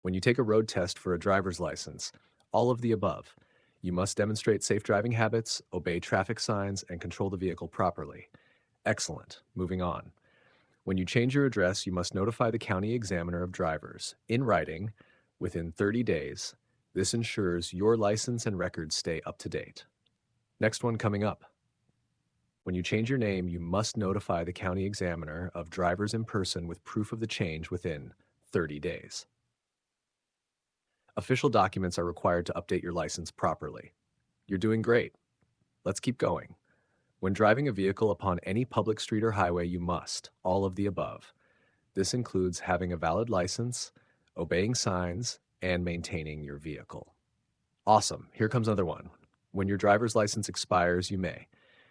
When you take a road test for a driver's license, all of the above. You must demonstrate safe driving habits, obey traffic signs, and control the vehicle properly. Excellent. Moving on. When you change your address, you must notify the county examiner of drivers, in writing, within 30 days. This ensures your license and records stay up to date. Next one coming up. When you change your name, you must notify the county examiner of drivers in person with proof of the change within 30 days. Official documents are required to update your license properly. You're doing great. Let's keep going. When driving a vehicle upon any public street or highway, you must, all of the above. This includes having a valid license, obeying signs, and maintaining your vehicle. Awesome. Here comes another one. When your driver's license expires, you may.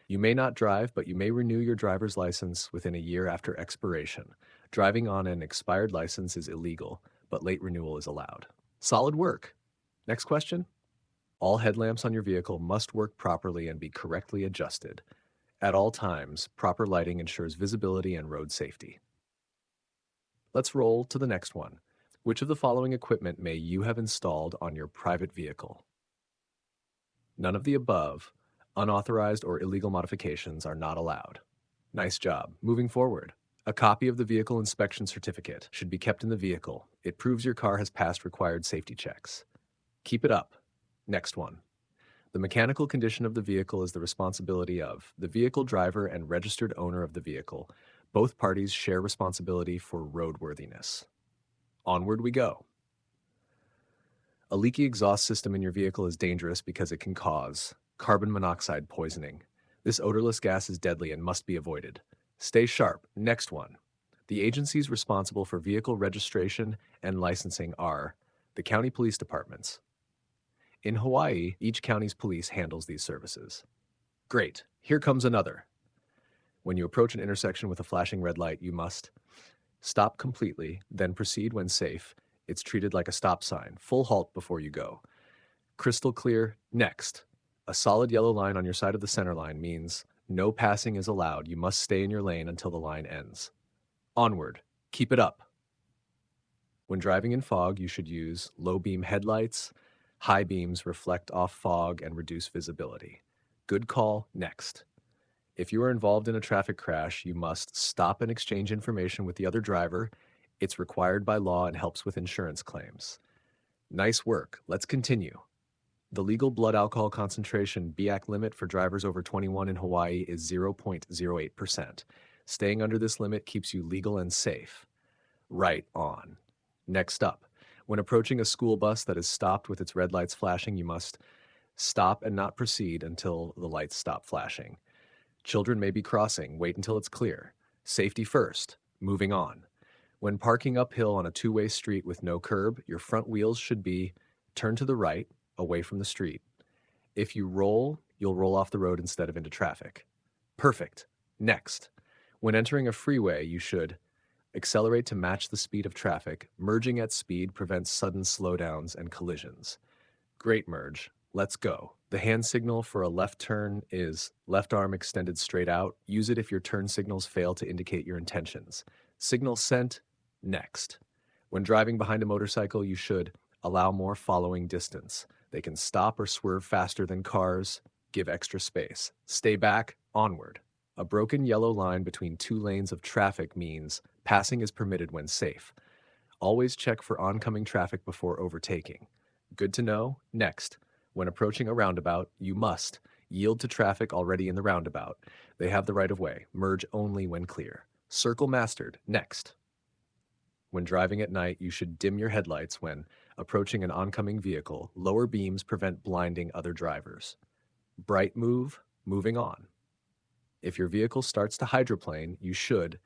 You may not drive, but you may renew your driver's license within a year after expiration. Driving on an expired license is illegal, but late renewal is allowed. Solid work. Next question. All headlamps on your vehicle must work properly and be correctly adjusted. At all times, proper lighting ensures visibility and road safety. Let's roll to the next one. Which of the following equipment may you have installed on your private vehicle? None of the above. Unauthorized or illegal modifications are not allowed. Nice job. Moving forward. A copy of the vehicle inspection certificate should be kept in the vehicle. It proves your car has passed required safety checks. Keep it up. Next one. The mechanical condition of the vehicle is the responsibility of the vehicle driver and registered owner of the vehicle. Both parties share responsibility for roadworthiness. Onward we go. A leaky exhaust system in your vehicle is dangerous because it can cause carbon monoxide poisoning. This odorless gas is deadly and must be avoided. Stay sharp. Next one. The agencies responsible for vehicle registration and licensing are the county police departments. In Hawaii, each county's police handles these services. Great. Here comes another. When you approach an intersection with a flashing red light, you must stop completely, then proceed when safe. It's treated like a stop sign. Full halt before you go. Crystal clear. Next. A solid yellow line on your side of the center line means no passing is allowed. You must stay in your lane until the line ends. Onward. Keep it up. When driving in fog, you should use low beam headlights. High beams reflect off fog and reduce visibility. Good call. Next. If you are involved in a traffic crash, you must stop and exchange information with the other driver. It's required by law and helps with insurance claims. Nice work. Let's continue. The legal blood alcohol concentration BAC limit for drivers over 21 in Hawaii is 0.08%. Staying under this limit keeps you legal and safe. Right on. Next up, when approaching a school bus that is stopped with its red lights flashing, you must stop and not proceed until the lights stop flashing. Children may be crossing. Wait until it's clear. Safety first. Moving on. When parking uphill on a two-way street with no curb, your front wheels should be turned to the right, away from the street. If you roll, you'll roll off the road instead of into traffic. Perfect. Next. When entering a freeway, you should accelerate to match the speed of traffic. Merging at speed prevents sudden slowdowns and collisions. Great merge. Let's go. The hand signal for a left turn is left arm extended straight out. Use it if your turn signals fail to indicate your intentions. Signal sent. Next. When driving behind a motorcycle, you should allow more following distance. They can stop or swerve faster than cars. Give extra space. Stay back. Onward. A broken yellow line between two lanes of traffic means passing is permitted when safe. Always check for oncoming traffic before overtaking. Good to know. Next. When approaching a roundabout, you must yield to traffic already in the roundabout. They have the right of way. Merge only when clear. Circle mastered. Next. When driving at night, you should dim your headlights when approaching an oncoming vehicle. Lower beams prevent blinding other drivers. Bright move. Moving on. If your vehicle starts to hydroplane, you should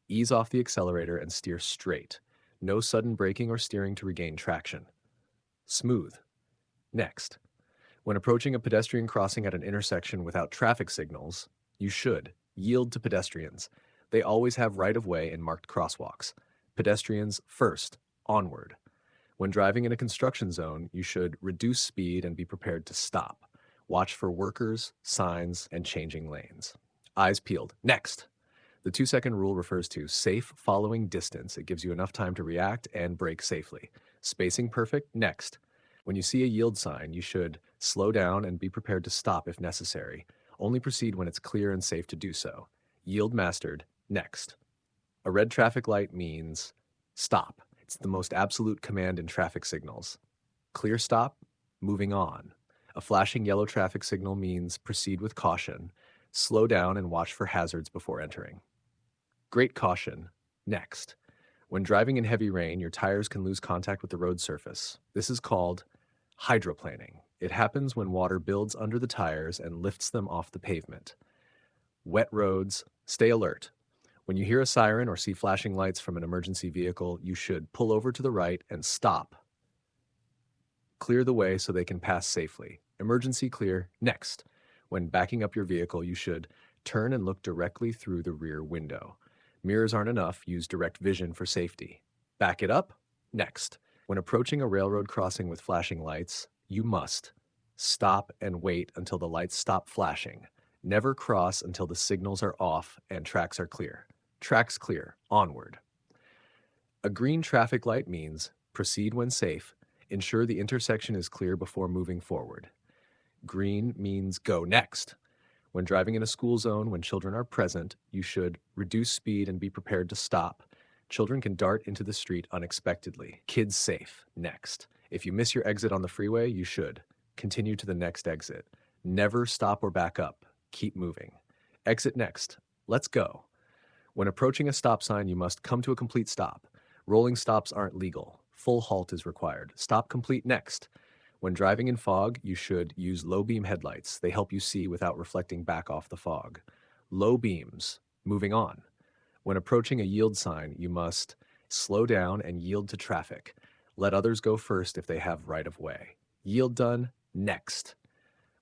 ease off the accelerator and steer straight. No sudden braking or steering to regain traction. Smooth. Next. When approaching a pedestrian crossing at an intersection without traffic signals, you should yield to pedestrians. They always have right-of-way and marked crosswalks. Pedestrians first. Onward. When driving in a construction zone, you should reduce speed and be prepared to stop. Watch for workers, signs, and changing lanes. Eyes peeled. Next. The 2-second rule refers to safe following distance. It gives you enough time to react and brake safely. Spacing perfect? Next. When you see a yield sign, you should slow down and be prepared to stop if necessary. Only proceed when it's clear and safe to do so. Yield mastered? Next. A red traffic light means stop. It's the most absolute command in traffic signals. Clear stop? Moving on. A flashing yellow traffic signal means proceed with caution. Slow down and watch for hazards before entering. Great caution. Next. When driving in heavy rain, your tires can lose contact with the road surface. This is called hydroplaning. It happens when water builds under the tires and lifts them off the pavement. Wet roads, stay alert. When you hear a siren or see flashing lights from an emergency vehicle, you should pull over to the right and stop. Clear the way so they can pass safely. Emergency clear. Next. When backing up your vehicle, you should turn and look directly through the rear window. Mirrors aren't enough. Use direct vision for safety. Back it up. Next. When approaching a railroad crossing with flashing lights, you must stop and wait until the lights stop flashing. Never cross until the signals are off and tracks are clear. Tracks clear. Onward. A green traffic light means proceed when safe. Ensure the intersection is clear before moving forward. Green means go next. When driving in a school zone when children are present, you should reduce speed and be prepared to stop. Children can dart into the street unexpectedly. Kids safe. Next. If you miss your exit on the freeway, you should continue to the next exit. Never stop or back up. Keep moving. Exit next. Let's go. When approaching a stop sign, you must come to a complete stop. Rolling stops aren't legal. Full halt is required. Stop complete next. When driving in fog, you should use low beam headlights. They help you see without reflecting back off the fog. Low beams. Moving on. When approaching a yield sign, you must slow down and yield to traffic. Let others go first if they have right of way. Yield done. Next.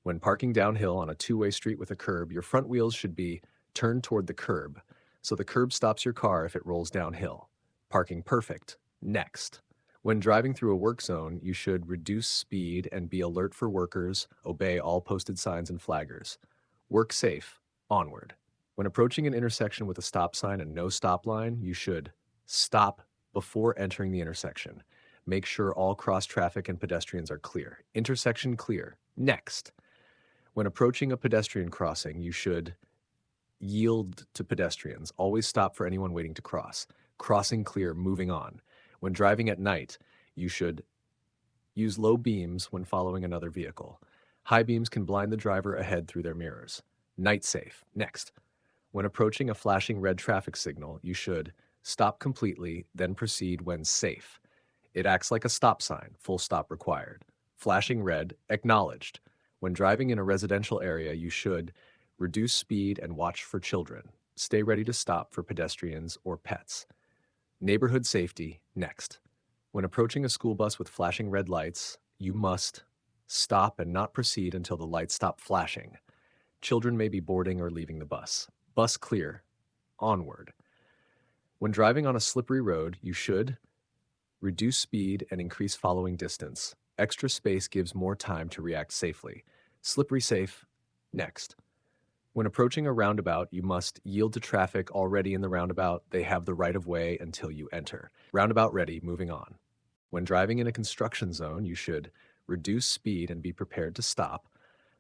When parking downhill on a two-way street with a curb, your front wheels should be turned toward the curb, so the curb stops your car if it rolls downhill. Parking perfect. Next. When driving through a work zone, you should reduce speed and be alert for workers, obey all posted signs and flaggers. Work safe. Onward. When approaching an intersection with a stop sign and no stop line, you should stop before entering the intersection. Make sure all cross traffic and pedestrians are clear. Intersection clear. Next. When approaching a pedestrian crossing, you should yield to pedestrians. Always stop for anyone waiting to cross. Crossing clear. Moving on. When driving at night, you should use low beams when following another vehicle. High beams can blind the driver ahead through their mirrors. Night safe. Next. When approaching a flashing red traffic signal, you should stop completely, then proceed when safe. It acts like a stop sign. Full stop required. Flashing red. Acknowledged. When driving in a residential area, you should reduce speed and watch for children. Stay ready to stop for pedestrians or pets. Neighborhood safety. Next. When approaching a school bus with flashing red lights, you must stop and not proceed until the lights stop flashing. Children may be boarding or leaving the bus. Bus clear. Onward. When driving on a slippery road, you should reduce speed and increase following distance. Extra space gives more time to react safely. Slippery safe. Next. When approaching a roundabout, you must yield to traffic already in the roundabout. They have the right of way until you enter. Roundabout ready. Moving on. When driving in a construction zone, you should reduce speed and be prepared to stop.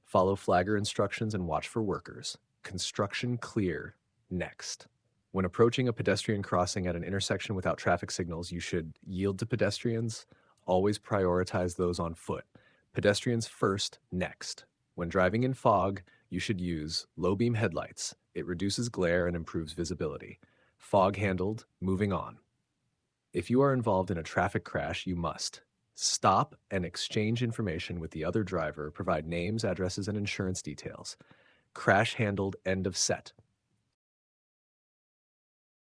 Follow flagger instructions and watch for workers. Construction clear. Next. When approaching a pedestrian crossing at an intersection without traffic signals, you should yield to pedestrians. Always prioritize those on foot. Pedestrians first. Next. When driving in fog, you should use low beam headlights. It reduces glare and improves visibility. Fog handled. Moving on. If you are involved in a traffic crash, you must stop and exchange information with the other driver, provide names, addresses, and insurance details. Crash handled. End of set.